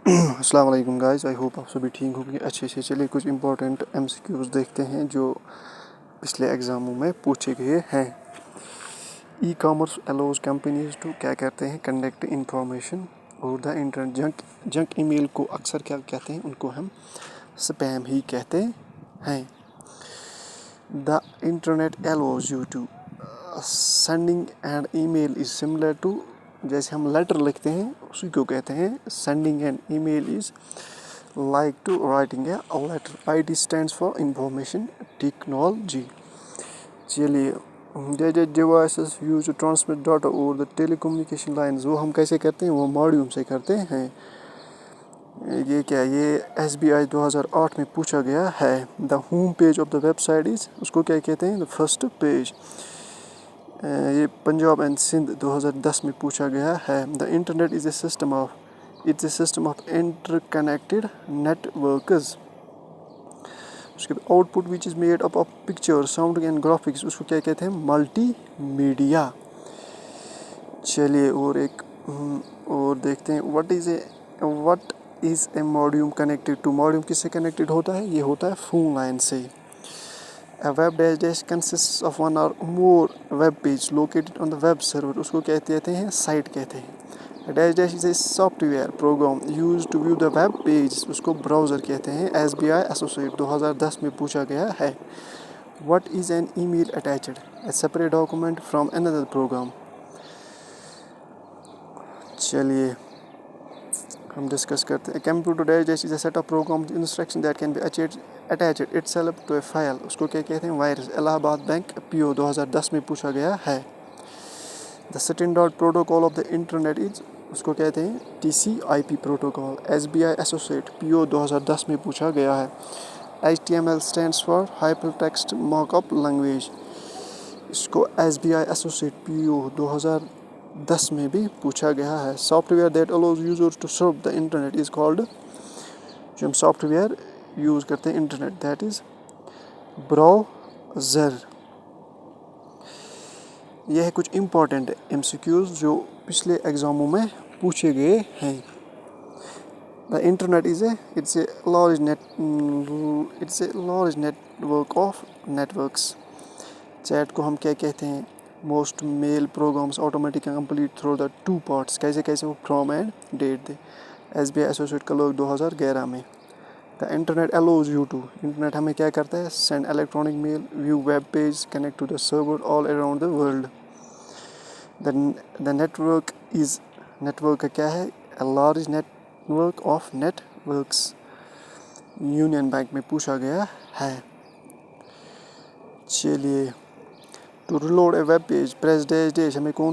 السلام علیکم guys, I hope آپ سبھی ٹھیک ہوں گے اچھے سے. چلیے کچھ امپورٹنٹ ایم سی کیوز دیکھتے ہیں جو پچھلے ایگزاموں میں پوچھے گئے ہیں. E commerce allows companies to کیا کہتے ہیں کنڈکٹ انفارمیشن اور دا انٹرنیٹ جنک ای میل کو اکثر کیا کہتے ہیں، ان کو ہم سپیم ہی کہتے ہیں. The internet allows you to sending and email is similar to, جیسے ہم لیٹر لکھتے ہیں اسی کو کہتے ہیں sending an email is like to writing a letter. I T stands for information technology. چلیے devices use to transmit data over the telecommunication lines, وہ ہم کیسے کرتے ہیں، وہ ماڈیوم سے کرتے ہیں. یہ کیا، یہ ایس بی آئی 2008 میں پوچھا گیا ہے. The home page of the website is, اس کو کیا کہتے ہیں، دا فرسٹ پیج. یہ پنجاب اینڈ سندھ 2010 میں پوچھا گیا ہے. The internet is a system of interconnected networks. اس کے output which is made up of picture sound and graphics, اس کو کیا کہتے ہیں، ملٹی میڈیا. چلیے اور دیکھتے ہیں what is a modem connected to. Modem کس سے کنیکٹڈ ہوتا ہے، یہ ہوتا ہے فون لائن سے. A web dash consists of one or more web pages located on the web server، اس کو کہتے ہیں سائٹ کہتے ہیں. dash is a software program used to view the web pages، اس کو براؤزر کہتے ہیں. ایس بی آئی ایسوسیٹ 2010 میں پوچھا گیا ہے. What is an email attached؟ A separate document from another program. چلیے ہم ڈسکس کرتے ہیں. Computer dash is a set of program instructions that can be attached itself to a file، اس کو کیا کہتے ہیں، وائرس. الہ آباد بینک پی او 2010 میں پوچھا گیا ہے. The standard protocol of the internet is, اس کو کہتے ہیں T C I P protocol. S B I associate P O 2010 میں پوچھا گیا ہے. H T M L stands for hypertext markup language, اس کو S B I associate P O 2010 میں بھی پوچھا گیا ہے. Software that allows user to surf the internet is called, جو ہم سافٹ ویئر یوز کرتے ہیں انٹرنیٹ، دیٹ از براؤزر. یہ ہے کچھ امپورٹنٹ ایم سی کیوز جو پچھلے ایگزاموں میں پوچھے گئے ہیں. The internet it's a large network of networks. Chat کو ہم کیا کہتے ہیں، most mail programs automatic complete through the two parts, کیسے وہ فرام اینڈ ڈیٹ دے. S B I associate clerk 2011 میں. The internet allows you to, internet ہمیں کیا کرتا ہے، send electronic mail, view web page, connect to the server all around the world. The network کا کیا ہے، a large network of networks. Union bank میں پوچھا گیا ہے. چلیے to reload a web page press dash dash, ہمیں کون